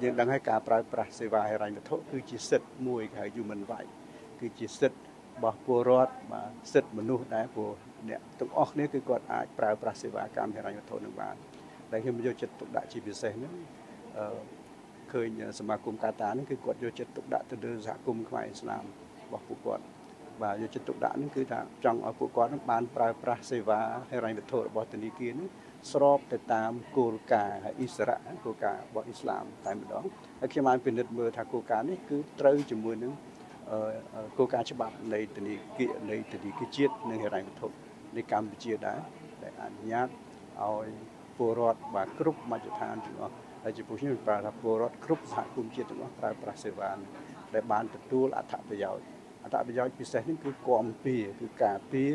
យើងដឹងហើយការប្រើប្រាស់សេវាហិរញ្ញវត្ថុគឺជាសិទ្ធិមួយគេហៅ human right គឺជាសិទ្ធិរបស់ពលរដ្ឋបាទសិទ្ធិមនុស្សដែរព្រោះអ្នកទាំងអស់គ្នាគឺគាត់អាចប្រើប្រាស់សេវាកម្មហិរញ្ញវត្ថុនឹងបានដែលខ្ញុំយកចិត្តទុកដាក់ជាពិសេសហ្នឹងឃើញសមាគមកាតាហ្នឹងគឺគាត់យកចិត្តទុកដាក់ទៅលើសហគមន៍ខ្មែរឥស្លាមរបស់ពួកគាត់បាទយកចិត្តទុកដាក់ហ្នឹងគឺថាចង់ឲ្យពួកគាត់នឹងបានប្រើប្រាស់សេវាហិរញ្ញវត្ថុរបស់ធនាគារនេះស្របទៅតាមគោលការណ៍អ៊ីស្រាអែលគោលការណ៍របស់អ៊ីស្លាមតែម្ដងហើយខ្ញុំបានពិនិត្យមើលថាគោលការណ៍នេះគឺត្រូវជាមួយនឹងគោលការណ៍ច្បាប់នៃធនាគារជាតិនិងហិរញ្ញវត្ថុនៃកម្ពុជាដែរដែលអនុញ្ញាតឲ្យពលរដ្ឋបាទគ្រប់មជ្ឈដ្ឋានទាំងអស់ហើយចំពោះខ្ញុំប្រើថាពលរដ្ឋគ្រប់សហគមន៍ជាតិទាំងអស់ប្រើប្រាស់សេវានេះដែលបានទទួលអត្ថប្រយោជន៍ពិសេសនេះគឺគាំពារគឺការពារ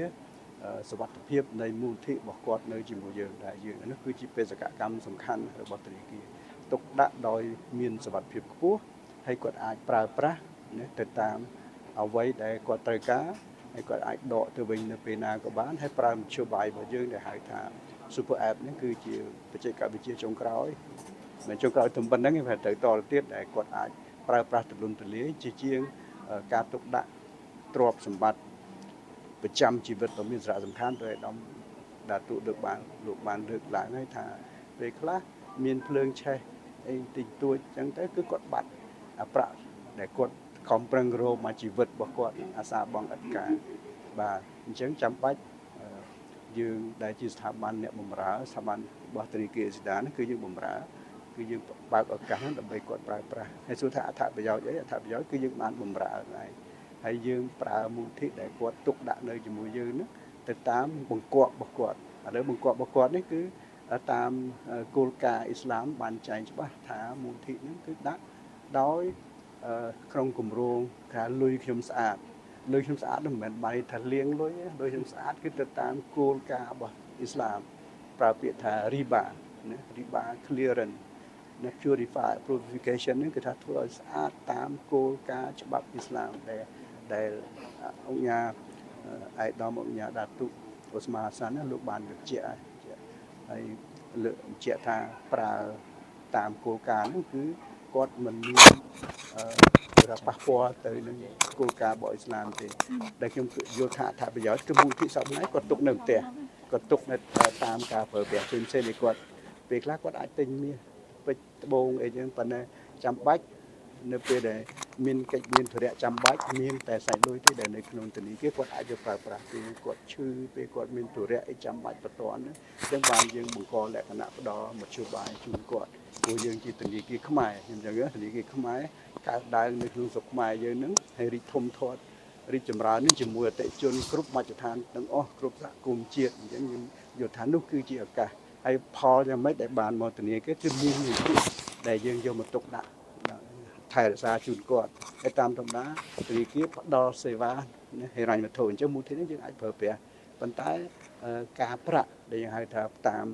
សុវត្ថិភាពនៃមូលនិធិរបស់គាត់នៅជាមួយយើងដែលយើងនេះគឺជាបេសកកម្មសំខាន់របស់ធនាគារទុកដាក់ដោយមានសុវត្ថិភាពខ្ពស់ហើយគាត់អាចប្រើប្រាស់ទៅតាមអ្វីដែលគាត់ត្រូវការហើយគាត់អាចដកទៅវិញនៅពេលណាក៏បានហើយប្រើមធ្យោបាយរបស់យើងដែលហៅថា Super App នេះគឺជាបច្ចេកវិទ្យាចុងក្រោយមិនចុងក្រោយទំប៉ុណ្ណឹងទេតែតទៅទៀតដែលគាត់អាចប្រើប្រាស់ទូលំទូលាយជាងការទុកដាក់ទ្រព្យសម្បត្តិប្រចាំជីវិតដ៏មានសារៈសំខាន់ដោយអាដាមដាទូលោកបានលើកឡើងហើយថាពេលខ្លះមានភ្លើងឆេះអីតិចតួចអញ្ចឹងទៅគឺគាត់បាត់អាប្រាក់ដែលគាត់ខំប្រឹងរកមកជីវិតរបស់គាត់អាសាបងឥតការបាទអញ្ចឹងចាំបាច់យើងដែលជាស្ថាប័នអ្នកបម្រើស្ថាប័នរបស់ធនាគារស៊ីដានគឺយើងបម្រើគឺយើងបើកឱកាសដើម្បីគាត់ប្រើប្រាស់ហើយសួរថាអត្ថប្រយោជន៍អីអត្ថប្រយោជន៍គឺយើងបានបម្រើដែរហើយយើងប្រើមូលនិធិដែលគាត់ទុកដាក់នៅជាមួយយើងនោះទៅតាមបង្គាប់របស់គាត់ឥឡូវបង្គាប់របស់គាត់នេះគឺតាមគោលការណ៍អ៊ីស្លាមបានចែងច្បាស់ថាមូលនិធិនេះគឺដាក់ដោយក្នុងគម្រោងថាលុយខ្ញុំស្អាតលុយខ្ញុំស្អាតមិនមែនបាយថាលាងលុយខ្ញុំស្អាតគឺទៅតាមគោលការណ៍របស់អ៊ីស្លាមប្រើពាក្យថា riba clearance purification នេះគឺថាធ្វើឲ្យស្អាតតាមគោលការណ៍ច្បាប់អ៊ីស្លាមដែលអង្គការឯកឧត្តមអង្គការដាតុអូស្មាសានលោកបានបញ្ជាក់ហើយលើកបញ្ជាក់ថាប្រើតាមគោលការណ៍នោះគឺគាត់មិនមានប៉ះពាល់ទៅនឹងគោលការណ៍របស់អ៊ីស្លាមទេដែលខ្ញុំយល់ថាអត្ថប្រយោជន៍គឺមូលនិធិសពថ្ងៃគាត់ទុកនៅផ្ទះគាត់ទុកនៅតាមការប្រើប្រាស់ផ្សេងៗនេះគាត់ពេលខ្លះគាត់អាចទិញមាសពេជ្រត្បូងអីចឹងប៉ុន្តែចាំបាច់នៅពេលដែលមានកិច្ចមានធរៈចាំបាច់មានតែសាច់លុយទេដែលនៅក្នុងធនាគារគាត់អាចយកប្រើប្រាស់ពេលគាត់ឈឺពេលគាត់មានធរៈអីចាំបាច់បន្ទាន់ហ្នឹងចឹងបានយើងបង្កលក្ខណៈផ្ដល់មធ្យោបាយជូនគាត់ព្រោះយើងជាធនាគារខ្មែរខ្ញុំចឹងធនាគារខ្មែរកើតដើមនៅក្នុងស្រុកខ្មែរយើងហ្នឹងហើយរីកធំធាត់រីកចម្រើននេះជាមួយអតិថិជនគ្រប់មជ្ឈដ្ឋានទាំងអស់គ្រប់សហគមន៍ជាតិអញ្ចឹងយើងយល់ថានោះគឺជាឱកាសហើយផលយ៉ាងម៉េចដែលបានមកធនាគារគឺមាននីតិដែលយើងយកមកទុកដាក់ថែរក្សាជូនគាត់ហើយតាមធម្មតាធនាគារផ្ដល់សេវាហិរញ្ញវត្ថុអញ្ចឹងមូលនិធិនេះយើងអាចប្រើប្រាស់ប៉ុន្តែការប្រាក់ដែលយើងហៅថាតាម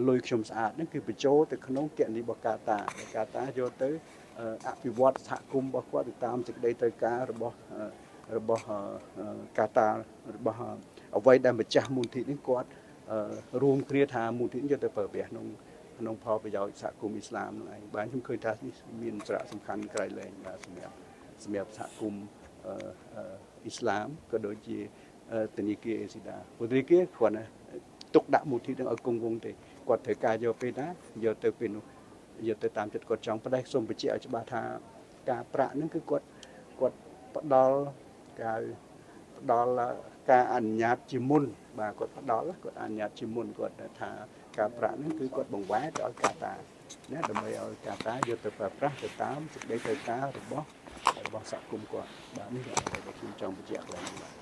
លុយខ្ញុំស្អាតហ្នឹងគឺបញ្ចូលទៅក្នុងគណនីរបស់កាតាយកទៅអភិវឌ្ឍសហគមន៍របស់គាត់ទៅតាមសេចក្តីត្រូវការរបស់កាតារបស់អ្វីដែលម្ចាស់មូលនិធិនេះគាត់រួមគ្នាថាមូលនិធិយកទៅប្រើប្រាស់ក្នុងផលប្រយោជន៍សហគមន៍អ៊ីស្លាមនោះឯងបាទខ្ញុំឃើញថានេះមានសារៈសំខាន់ក្រៃលែងបាទសម្រាប់សហគមន៍អ៊ីស្លាមក៏ដូចជាធនាគារអេស៊ីដាធនាគារគ្រាន់តែទុកដាក់មូលនិធិនឹងឲ្យគង់វង្សទេគាត់ត្រូវការយកពេលណាយកទៅពេលនោះយកទៅតាមចិត្តគាត់ចង់ផ្ដែសូមបញ្ជាក់ឲ្យច្បាស់ថាការប្រាក់ហ្នឹងគឺគាត់ផ្ដល់ការអនុញ្ញាតជាមុនបាទគាត់អនុញ្ញាតជាមុនគាត់ថាការប្រាក់ហ្នឹងគឺគាត់បង្វែរទៅឲ្យកាតាណាដើម្បីឲ្យកាតាយកទៅប្រើប្រាស់ទៅតាមសេចក្តីត្រូវការរបស់សហគមន៍គាត់បាទនេះដែលខ្ញុំចង់បញ្ជាក់ឡើង